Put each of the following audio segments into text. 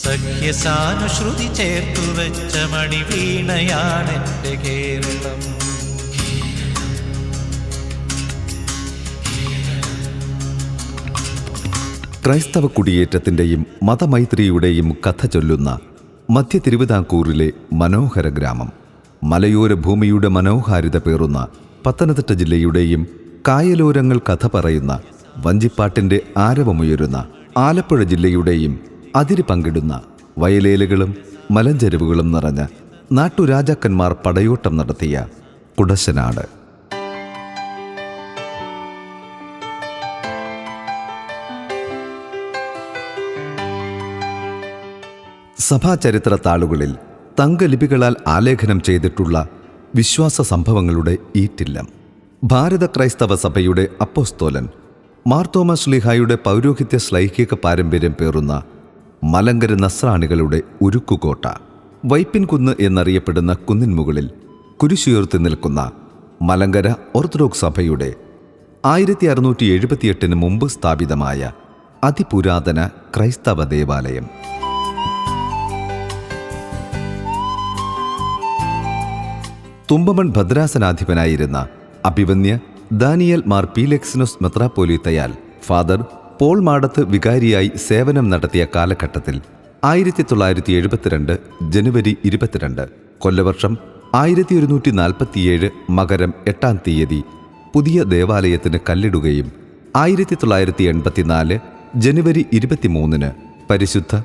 സഖ്യസാനുശ്രുതി ചേർത്തു വെച്ച മണിവീണയാണെൻ്റെ കേരളം. ക്രൈസ്തവ കുടിയേറ്റത്തിൻ്റെയും മതമൈത്രിയുടെയും കഥ ചൊല്ലുന്ന മധ്യ തിരുവിതാംകൂറിലെ മനോഹര ഗ്രാമം, മലയോര ഭൂമിയുടെ മനോഹാരിത പേറുന്ന പത്തനംതിട്ട ജില്ലയുടെയും കായലോരങ്ങൾ കഥ പറയുന്ന വഞ്ചിപ്പാട്ടിൻ്റെ ആരവമുയരുന്ന ആലപ്പുഴ ജില്ലയുടെയും അതിര് പങ്കിടുന്ന വയലേലകളും മലഞ്ചെരുവുകളും നിറഞ്ഞ നാട്ടുരാജാക്കന്മാർ പടയോട്ടം നടത്തിയ കുടശനാട്. സഭാചരിത്ര താളുകളിൽ തങ്കലിപികളാൽ ആലേഖനം ചെയ്തിട്ടുള്ള വിശ്വാസ സംഭവങ്ങളുടെ ഈറ്റില്ലം, ഭാരത ക്രൈസ്തവ സഭയുടെ അപ്പോസ്തോലൻ മാർത്തോമാ ശ്ലീഹായുടെ പൗരോഹിത്യ ശ്ലൈഹിക പാരമ്പര്യം പേറുന്ന മലങ്കര നസ്രാണികളുടെ ഉരുക്കുകോട്ട, വൈപ്പിൻകുന്ന് എന്നറിയപ്പെടുന്ന കുന്നിൻമുകളിൽ കുരിശുയർത്തി നിൽക്കുന്ന മലങ്കര ഓർത്തഡോക്സ് സഭയുടെ 1678 മുമ്പ് സ്ഥാപിതമായ അതിപുരാതന ക്രൈസ്തവ ദേവാലയം. തുമ്പമൺ ഭദ്രാസനാധിപനായിരുന്ന അഭിവന്യ ദാനിയേൽ മാർ പീലെക്സിനോസ് മെത്രാപ്പോലീത്തയാൽ ഫാദർ പോൾ മാടത്ത് വികാരിയായി സേവനം നടത്തിയ കാലഘട്ടത്തിൽ 1972 ജനുവരി 22 കൊല്ലവർഷം 1147 മകരം 8-ാം തീയതി പുതിയ ദേവാലയത്തിന് കല്ലിടുകയും 1984 ജനുവരി 23 പരിശുദ്ധ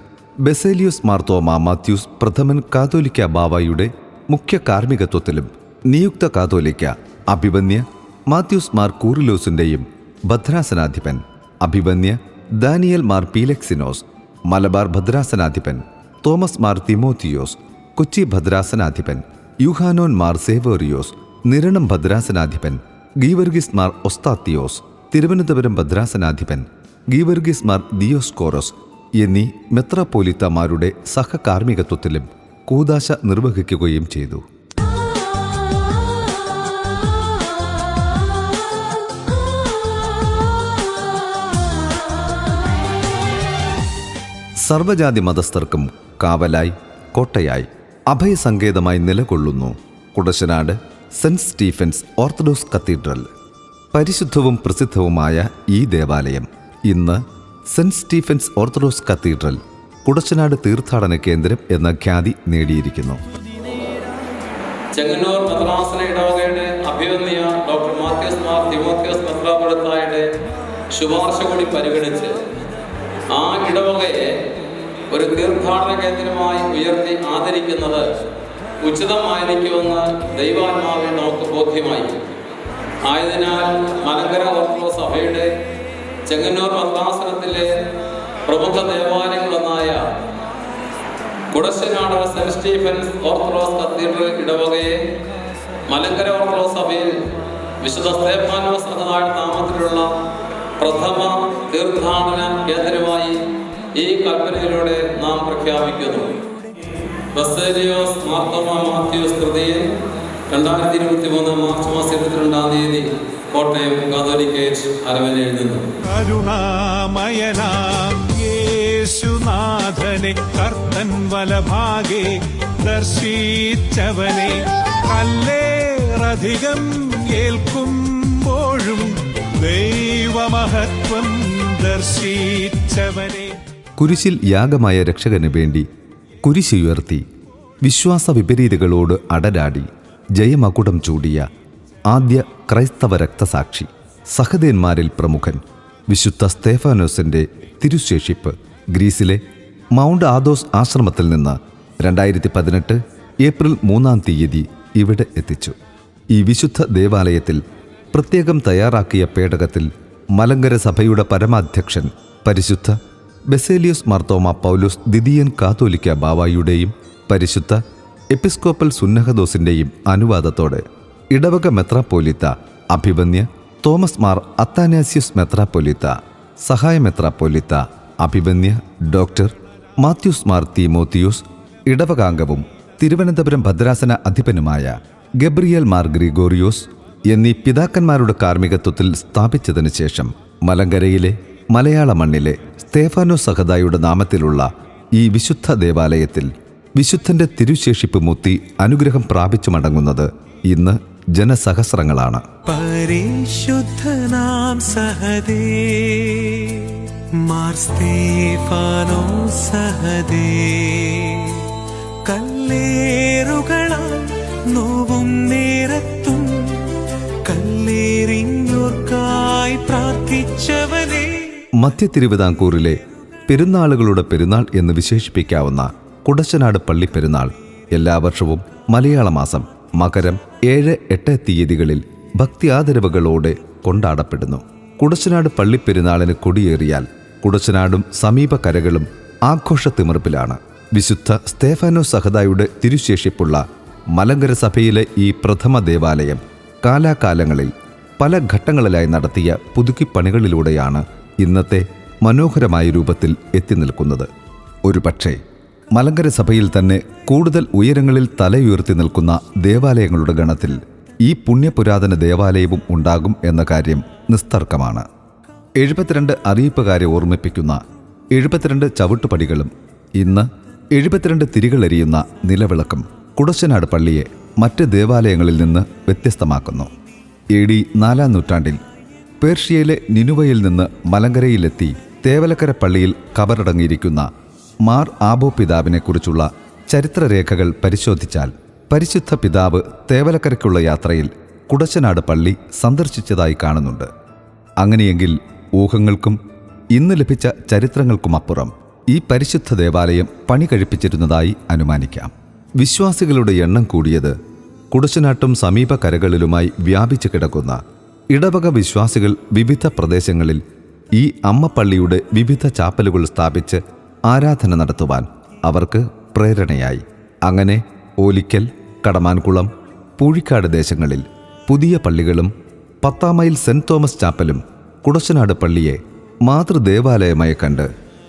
ബെസേലിയോസ് മാർത്തോമാ മാത്യൂസ് പ്രഥമൻ കാതോലിക്ക ബാവായുടെ മുഖ്യ കാർമ്മികത്വത്തിലും നിയുക്ത കാതോലിക്ക അഭിവന്യ മാത്യൂസ് മാർ കൂറിലോസിൻ്റെയും ഭദ്രാസനാധിപൻ അഭിവന്യ ദാനിയേൽ മാർ പീലെക്സിനോസ്, മലബാർ ഭദ്രാസനാധിപൻ തോമസ് മാർ തിമോത്തിയോസ്, കൊച്ചി ഭദ്രാസനാധിപൻ യുഹാനോൻ മാർ സേവേറിയോസ്, നിരണം ഭദ്രാസനാധിപൻ ഗീവർഗീസ് മാർ ഒസ്താത്തിയോസ്, തിരുവനന്തപുരം ഭദ്രാസനാധിപൻ ഗീവർഗീസ് മാർ ദിയോസ്കോറോസ് എന്നീ മെത്രാപ്പോലിത്തമാരുടെ സഹകാർമ്മികത്വത്തിലും കൂദാശ നിർവഹിക്കുകയും ചെയ്തു. സർവജാതി മതസ്ഥർക്കും കാവലായി, കോട്ടയായി, അഭയസങ്കേതമായി നിലകൊള്ളുന്നു Kudassanad saint Stephen's orthodox Cathedral. പരിശുദ്ധവും പ്രസിദ്ധവുമായ ഈ ദേവാലയം ഇന്ന് Saint Stephen's orthodox cathedral Kudassanad തീർത്ഥാടന കേന്ദ്രം എന്ന ഖ്യാതി നേടിയിരിക്കുന്നു. ചെങ്ങന്നൂർ മെത്രാസന ഇടവകയുടെ അഭിവന്യ ഡോക്ടർ മാത്യൂസ് മാർ തിമോത്തിയോസ് മെത്രാപ്പൊലീത്തായുടെ ശുപാർശ കൂടി പരിഗണിച്ച് ആ ഇടവകയെ ഒരു തീർത്ഥാടന കേന്ദ്രമായി ഉയർത്തി ആദരിക്കുന്നത് ഉചിതമായിരിക്കുമെന്ന് ദൈവാത്മാവിൽ നമുക്ക് ബോധ്യമായി. ആയതിനാൽ മലങ്കര ഓർത്തഡോക്സ് സഭയുടെ ചെങ്ങന്നൂർ മെത്രാസനത്തിലെ പ്രമുഖ ദേവാലയങ്ങളൊന്നായ Kudassanad saint Stephen's orthodox cathedral ഇടവകയെ മലങ്കര ഓർത്തഡോക്സ് സഭയിൽ വിശുദ്ധ സ്തേഫാനോസ് എന്നതായ നാമത്തിലുള്ള പ്രഥമ തീർത്ഥാടന കേന്ദ്രമായി ഈ കൽപ്പനയിലൂടെ നാം പ്രഖ്യാപിക്കുന്നു. ബസേലിയോസ് മാർത്തോമാ മാത്യൂസ് തൃതീയൻ 2023 മാർച്ച് മാസം 22-ാം തീയതി കോട്ടയം കാതോലിക്കേറ്റ് അരമനയിൽ നിന്നും. കരുണാമയനാം യേശുനാഥനെ കർത്തൻ വലഭാഗെ ദർശിച്ചവനെ കല്ലേറധികം ഏൽക്കുമ്പോഴും ദൈവമഹത്വം ദർശിച്ചവനെ. കുരിശിൽ യാഗമായ രക്ഷകന് വേണ്ടി കുരിശുയർത്തി വിശ്വാസ വിപരീതകളോട് അടരാടി ജയമകുടം ചൂടിയ ആദ്യ ക്രൈസ്തവ രക്തസാക്ഷി, സഹദേന്മാരിൽ പ്രമുഖൻ വിശുദ്ധ സ്തേഫാനോസിൻ്റെ തിരുശേഷിപ്പ് ഗ്രീസിലെ മൗണ്ട് ആദോസ് ആശ്രമത്തിൽ നിന്ന് 2018 ഏപ്രിൽ 3-ാം തീയതി ഇവിടെ എത്തിച്ചു. ഈ വിശുദ്ധ ദേവാലയത്തിൽ പ്രത്യേകം തയ്യാറാക്കിയ പേടകത്തിൽ മലങ്കര സഭയുടെ പരമാധ്യക്ഷൻ പരിശുദ്ധ ബെസേലിയോസ് മാർത്തോമാ പൗലോസ് ദ്വിതീയൻ കാതോലിക്ക ബാവായുടെയും പരിശുദ്ധ എപ്പിസ്കോപ്പൽ സുന്നഹദോസിൻ്റെയും അനുവാദത്തോടെ ഇടവക മെത്രാപ്പോലീത്ത അഭിവന്യ തോമസ് മാർ അത്താനാസ്യൂസ് മെത്രാപ്പോലീത്ത, സഹായ മെത്രാപ്പോലീത്ത അഭിവന്യ ഡോക്ടർ മാത്യൂസ് മാർ തിമോത്തിയോസ്, ഇടവകാംഗവും തിരുവനന്തപുരം ഭദ്രാസന അധിപനുമായ ഗബ്രിയേൽ മാർ ഗ്രിഗോറിയോസ് എന്നീ പിതാക്കന്മാരുടെ കാർമ്മികത്വത്തിൽ സ്ഥാപിച്ചതിനു ശേഷം മലങ്കരയിലെ മലയാള മണ്ണിലെ സ്തേഫാനോസ് സഹദായുടെ നാമത്തിലുള്ള ഈ വിശുദ്ധ ദേവാലയത്തിൽ വിശുദ്ധന്റെ തിരുശേഷിപ്പ് മുത്തി അനുഗ്രഹം പ്രാപിച്ചു മടങ്ങുന്നത് ഇന്ന് ജനസഹസ്രങ്ങളാണ്. പരിശുദ്ധനാം സഹദേ മാർ സ്തേഫാനോസ് സഹദേ കല്ലേറുകളാൽ നോവും നേരത്തും കല്ലേറിഞ്ഞോർക്കായി പ്രാർത്ഥിച്ചവനേ. മധ്യ തിരുവിതാംകൂറിലെ പെരുന്നാളുകളുടെ പെരുന്നാൾ എന്ന് വിശേഷിപ്പിക്കാവുന്ന കുടശനാട് പള്ളിപ്പെരുന്നാൾ എല്ലാ വർഷവും മലയാള മാസം മകരം 7-8 തീയതികളിൽ ഭക്തിയാദരവുകളോടെ കൊണ്ടാടപ്പെടുന്നു. കുടശനാട് പള്ളിപ്പെരുന്നാളിന് കൊടിയേറിയാൽ കുടശനാടും സമീപകരകളും ആഘോഷത്തിമിർപ്പിലാണ്. വിശുദ്ധ സ്തേഫാനോസ് സഹദായുടെ തിരുശേഷിപ്പുള്ള മലങ്കര സഭയിലെ ഈ പ്രഥമ ദേവാലയം കാലാകാലങ്ങളിൽ പല ഘട്ടങ്ങളിലായി നടത്തിയ പുതുക്കിപ്പണികളിലൂടെയാണ് ഇന്നത്തെ മനോഹരമായ രൂപത്തിൽ എത്തി നിൽക്കുന്നത്. ഒരുപക്ഷെ മലങ്കര സഭയിൽ തന്നെ കൂടുതൽ ഉയരങ്ങളിൽ തലയുയർത്തി നിൽക്കുന്ന ദേവാലയങ്ങളുടെ ഗണത്തിൽ ഈ പുണ്യപുരാതന ദേവാലയവും ഉണ്ടാകും എന്ന കാര്യം നിസ്തർക്കമാണ്. 72 അറിയിപ്പുകാരെ ഓർമ്മിപ്പിക്കുന്ന 72 ചവിട്ടുപടികളും ഇന്ന് 72 തിരികളെരിയുന്ന നിലവിളക്കും കുടശനാട് പള്ളിയെ മറ്റ് ദേവാലയങ്ങളിൽ നിന്ന് വ്യത്യസ്തമാക്കുന്നു. AD 4-ാം നൂറ്റാണ്ടിൽ പേർഷ്യയിലെ നിനുവയിൽ നിന്ന് മലങ്കരയിലെത്തി തേവലക്കര പള്ളിയിൽ കബറടങ്ങിയിരിക്കുന്ന മാർ ആബോ പിതാവിനെക്കുറിച്ചുള്ള ചരിത്രരേഖകൾ പരിശോധിച്ചാൽ പരിശുദ്ധ പിതാവ് തേവലക്കരയ്ക്കുള്ള യാത്രയിൽ കുടശനാട് പള്ളി സന്ദർശിച്ചതായി കാണുന്നുണ്ട്. അങ്ങനെയെങ്കിൽ ഊഹങ്ങൾക്കും ഇന്ന് ലഭിച്ച ചരിത്രങ്ങൾക്കുമപ്പുറം ഈ പരിശുദ്ധ ദേവാലയം പണി കഴിപ്പിച്ചിരുന്നതായി അനുമാനിക്കാം. വിശ്വാസികളുടെ എണ്ണം കൂടിയത് കുടശനാട്ടും സമീപകരകളിലുമായി വ്യാപിച്ചു കിടക്കുന്ന ഇടവക വിശ്വാസികൾ വിവിധ പ്രദേശങ്ങളിൽ ഈ അമ്മപ്പള്ളിയുടെ വിവിധ ചാപ്പലുകൾ സ്ഥാപിച്ച് ആരാധന നടത്തുവാൻ അവർക്ക് പ്രേരണയായി. അങ്ങനെ ഓലിക്കൽ, കടമാൻകുളം, പൂഴിക്കാട് ദേശങ്ങളിൽ പുതിയ പള്ളികളും 10 മൈൽ സെന്റ് തോമസ് ചാപ്പലും കുടശനാട് പള്ളിയെ മാതൃദേവാലയമായി കണ്ട്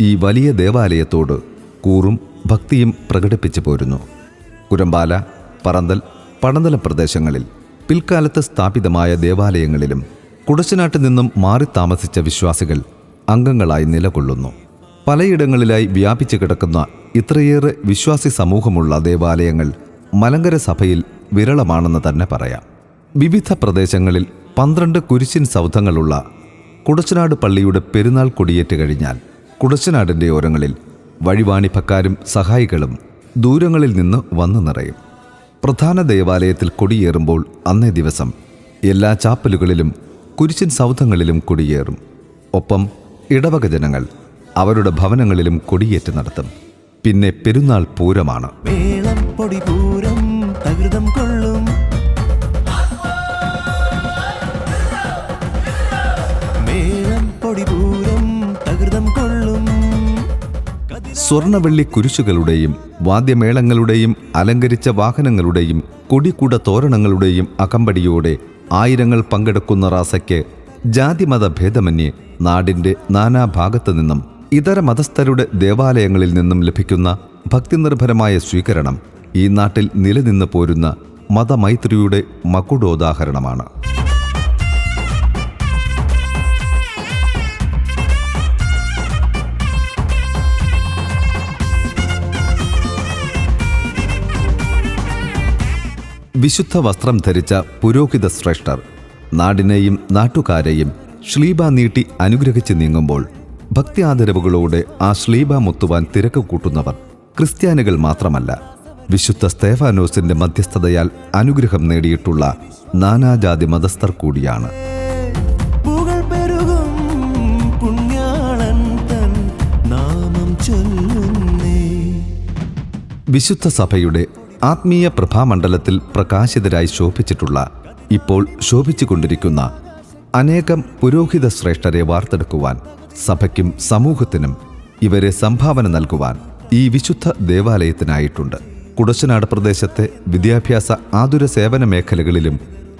ഈ വലിയ ദേവാലയത്തോട് കൂറും ഭക്തിയും പ്രകടിപ്പിച്ചു പോരുന്നു. കുരമ്പാല, പറന്തൽ, പടന്തലം പ്രദേശങ്ങളിൽ പിൽക്കാലത്ത് സ്ഥാപിതമായ ദേവാലയങ്ങളിലും കുടശനാട്ടിൽ നിന്നും മാറി താമസിച്ച വിശ്വാസികൾ അംഗങ്ങളായി നിലകൊള്ളുന്നു. പലയിടങ്ങളിലായി വ്യാപിച്ചു കിടക്കുന്ന ഇത്രയേറെ വിശ്വാസി സമൂഹമുള്ള ദേവാലയങ്ങൾ മലങ്കര സഭയിൽ വിരളമാണെന്ന് തന്നെ പറയാം. വിവിധ പ്രദേശങ്ങളിൽ 12 കുരിശിൻ സൗധങ്ങളുള്ള കുടശനാട് പള്ളിയുടെ പെരുന്നാൾ കൊടിയേറ്റ് കഴിഞ്ഞാൽ കുടശനാടിൻ്റെ ഓരങ്ങളിൽ വഴിവാണിഭക്കാരും സഹായികളും ദൂരങ്ങളിൽ നിന്ന് വന്നു നിറയും. പ്രധാന ദേവാലയത്തിൽ കൊടിയേറുമ്പോൾ അന്നേ ദിവസം എല്ലാ ചാപ്പലുകളിലും കുരിശിൻ സൗധങ്ങളിലും കൊടിയേറും. ഒപ്പം ഇടവക ജനങ്ങൾ അവരുടെ ഭവനങ്ങളിലും കൊടിയേറ്റ് നടത്തും. പിന്നെ പെരുന്നാൾ പൂരമാണ്. മേളം പൊടി പൂരം തകൃതം കൊള്ളും, മേളം പൊടി പൂരം തകൃതം കൊള്ളും. സ്വർണവെള്ളി കുരിശുകളുടെയും വാദ്യമേളങ്ങളുടെയും അലങ്കരിച്ച വാഹനങ്ങളുടെയും കൊടിക്കൂട തോരണങ്ങളുടെയും അകമ്പടിയോടെ ആയിരങ്ങൾ പങ്കെടുക്കുന്ന റാസയ്ക്ക് ജാതിമത ഭേദമന്യേ നാടിൻ്റെ നാനാഭാഗത്തു നിന്നും ഇതര മതസ്ഥരുടെ ദേവാലയങ്ങളിൽ നിന്നും ലഭിക്കുന്ന ഭക്തിനിർഭരമായ സ്വീകരണം ഈ നാട്ടിൽ നിലനിന്ന് പോരുന്ന മതമൈത്രിയുടെ മകുടോദാഹരണമാണ്. വിശുദ്ധ വസ്ത്രം ധരിച്ച പുരോഹിത ശ്രേഷ്ഠർ നാടിനെയും നാട്ടുകാരെയും ശ്ലീബ നീട്ടി അനുഗ്രഹിച്ച് നീങ്ങുമ്പോൾ ഭക്തി ആദരവുകളോടെ ആ ശ്ലീബ മുത്തുവാൻ തിരക്ക് കൂട്ടുന്നവർ ക്രിസ്ത്യാനികൾ മാത്രമല്ല, വിശുദ്ധ സ്തേഫാനോസിന്റെ മധ്യസ്ഥതയാൽ അനുഗ്രഹം നേടിയിട്ടുള്ള നാനാജാതി മതസ്ഥർ കൂടിയാണ്. വിശുദ്ധ സഭയുടെ ആത്മീയ പ്രഭാമണ്ഡലത്തിൽ പ്രകാശിതരായി ശോഭിച്ചിട്ടുള്ള, ഇപ്പോൾ ശോഭിച്ചുകൊണ്ടിരിക്കുന്ന അനേകം പുരോഹിത ശ്രേഷ്ഠരെ വാർത്തെടുക്കുവാൻ സഭയ്ക്കും സമൂഹത്തിനും ഇവരെ സംഭാവന നൽകുവാൻ ഈ വിശുദ്ധ ദേവാലയത്തിനായിട്ടുണ്ട്. കുടശനാട് പ്രദേശത്തെ വിദ്യാഭ്യാസ ആതുര സേവന മേഖലകളിലും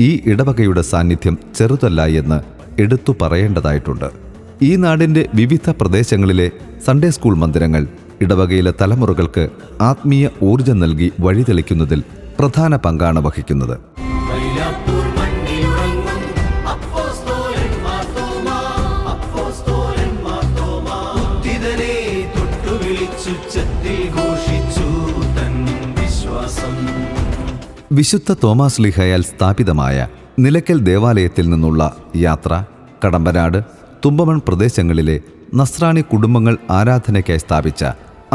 ഈ ഇടവകയുടെ സാന്നിധ്യം ചെറുതല്ല എന്ന് എടുത്തു പറയേണ്ടതായിട്ടുണ്ട്. ഈ നാടിൻ്റെ വിവിധ പ്രദേശങ്ങളിലെ സൺഡേ സ്കൂൾ മന്ദിരങ്ങൾ ഇടവകയിലെ തലമുറകൾക്ക് ആത്മീയ ഊർജം നൽകി വഴിതെളിക്കുന്നതിൽ പ്രധാന പങ്കാണ് വഹിക്കുന്നത്. തൊട്ടുവിളിച്ച ഉറച്ചുച്ചത്തിൽ ഘോഷിച്ചു തൻ വിശ്വാസം. വിശുദ്ധ തോമാസ് ലീഹയാൽ സ്ഥാപിതമായ നിലയ്ക്കൽ ദേവാലയത്തിൽ നിന്നുള്ള യാത്ര കടമ്പനാട്, തുമ്പമൺ പ്രദേശങ്ങളിലെ നസ്രാണി കുടുംബങ്ങൾ ആരാധനയ്ക്കായി സ്ഥാപിച്ച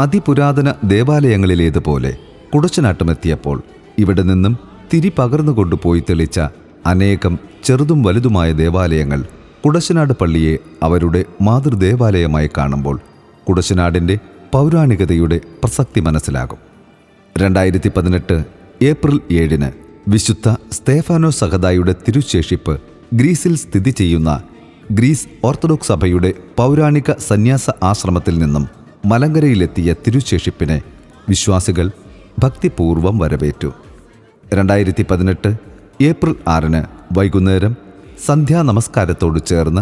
അതിപുരാതന ദേവാലയങ്ങളിലേതുപോലെ കുടച്ചനാട്ടുമെത്തിയപ്പോൾ ഇവിടെ നിന്നും തിരി പകർന്നുകൊണ്ടുപോയി തെളിച്ച അനേകം ചെറുതും വലുതുമായ ദേവാലയങ്ങൾ കുടശനാട് പള്ളിയെ അവരുടെ മാതൃദേവാലയമായി കാണുമ്പോൾ കുടശനാടിൻ്റെ പൗരാണികതയുടെ പ്രസക്തി മനസ്സിലാകും. 2018 ഏപ്രിൽ 7 വിശുദ്ധ സ്തേഫാനോസ് സഹദായുടെ തിരുശേഷിപ്പ് ഗ്രീസിൽ സ്ഥിതി ചെയ്യുന്ന ഗ്രീസ് ഓർത്തഡോക്സ് സഭയുടെ പൗരാണിക സന്യാസ ആശ്രമത്തിൽ നിന്നും മലങ്കരയിലെത്തിയ തിരുശേഷിപ്പിനെ വിശ്വാസികൾ ഭക്തിപൂർവം വരവേറ്റു. 2018 ഏപ്രിൽ 6 വൈകുന്നേരം സന്ധ്യാനമസ്കാരത്തോട് ചേർന്ന്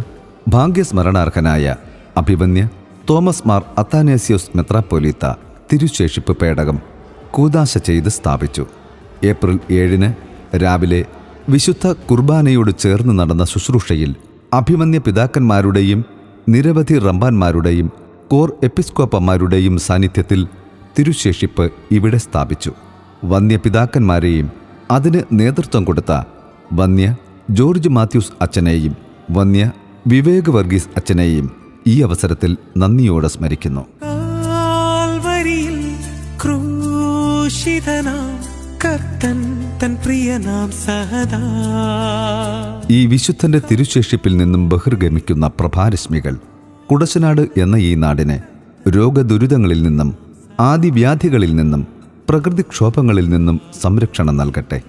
ഭാഗ്യസ്മരണാർഹനായ അഭിമന്യ തോമസ് മാർ അത്താനേസ്യോസ് മെത്രാപ്പോലീത്ത തിരുശേഷിപ്പ് പേടകം കൂദാശ ചെയ്ത് സ്ഥാപിച്ചു. ഏപ്രിൽ 7 രാവിലെ വിശുദ്ധ കുർബാനയോട് ചേർന്ന് നടന്ന ശുശ്രൂഷയിൽ അഭിമന്യ പിതാക്കന്മാരുടെയും നിരവധി റമ്പാന്മാരുടെയും കോർ എപ്പിസ്കോപ്പന്മാരുടെയും സാന്നിധ്യത്തിൽ തിരുശേഷിപ്പ് ഇവിടെ സ്ഥാപിച്ചു. വന്യപിതാക്കന്മാരെയും അതിന് നേതൃത്വം കൊടുത്ത വന്യ ജോർജ് മാത്യൂസ് അച്ഛനെയും വന്യ വിവേക് വർഗീസ് അച്ഛനെയും ഈ അവസരത്തിൽ നന്ദിയോടെ സ്മരിക്കുന്നു. കാൽവരിയിൽ ക്രൂശിതനാം കർത്തൻ തൻ പ്രിയനാം സഹദാ. ഈ വിശുദ്ധന്റെ തിരുശേഷിപ്പിൽ നിന്നും ബഹിർഗമിക്കുന്ന പ്രഭാരശ്മികൾ കുടശനാട് എന്ന ഈ നാടിനെ രോഗദുരിതങ്ങളിൽ നിന്നും ആദിവ്യാധികളിൽ നിന്നും പ്രകൃതിക്ഷോഭങ്ങളിൽ നിന്നും സംരക്ഷണം നൽകട്ടെ.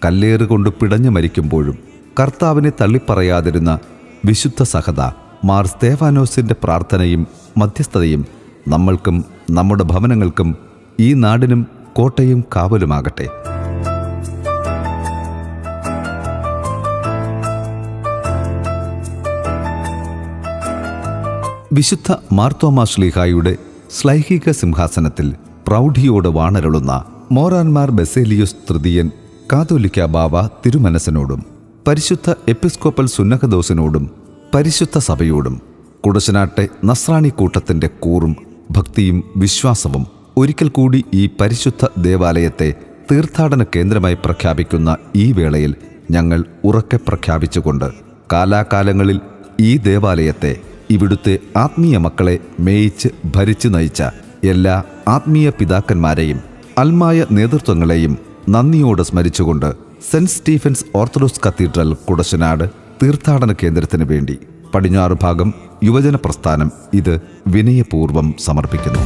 കല്ലേറുകൊണ്ട് പിടഞ്ഞു മരിക്കുമ്പോഴും കർത്താവിനെ തള്ളിപ്പറയാതിരുന്ന വിശുദ്ധ സഹദ മാർ സ്തേഫാനോസിൻ്റെ പ്രാർത്ഥനയും മധ്യസ്ഥതയും നമ്മൾക്കും നമ്മുടെ ഭവനങ്ങൾക്കും ഈ നാടിനും കോട്ടയും കാവലുമാകട്ടെ. വിശുദ്ധ മാർത്തോമാ ശ്ലീഹായുടെ ശ്ലൈഹിക സിംഹാസനത്തിൽ പ്രൗഢിയോട് വാണരുളുന്ന മോറാൻമാർ ബസേലിയോസ് തൃതീയൻ കാതോലിക്ക ബാവ തിരുമനസിനോടും പരിശുദ്ധ എപ്പിസ്കോപ്പൽ സുന്നഹദോസിനോടും പരിശുദ്ധ സഭയോടും കുടശനാട്ടെ നസ്രാണി കൂട്ടത്തിൻ്റെ കൂറും ഭക്തിയും വിശ്വാസവും ഒരിക്കൽ കൂടി ഈ പരിശുദ്ധ ദേവാലയത്തെ തീർത്ഥാടന കേന്ദ്രമായി പ്രഖ്യാപിക്കുന്ന ഈ വേളയിൽ ഞങ്ങൾ ഉറക്കെ പ്രഖ്യാപിച്ചുകൊണ്ട് കാലാകാലങ്ങളിൽ ഈ ദേവാലയത്തെ ഇവിടുത്തെ ആത്മീയ മക്കളെ മേയിച്ച് ഭരിച്ചു നയിച്ച എല്ലാ ആത്മീയ പിതാക്കന്മാരെയും അൽമായ നേതൃത്വങ്ങളെയും നന്ദിയോടെ സ്മരിച്ചുകൊണ്ട് saint Stephen's orthodox cathedral Kudassanad തീർത്ഥാടന കേന്ദ്രത്തിന് വേണ്ടി പടിഞ്ഞാറ് ഭാഗം യുവജന പ്രസ്ഥാനം ഇത് വിനയപൂർവ്വം സമർപ്പിക്കുന്നു.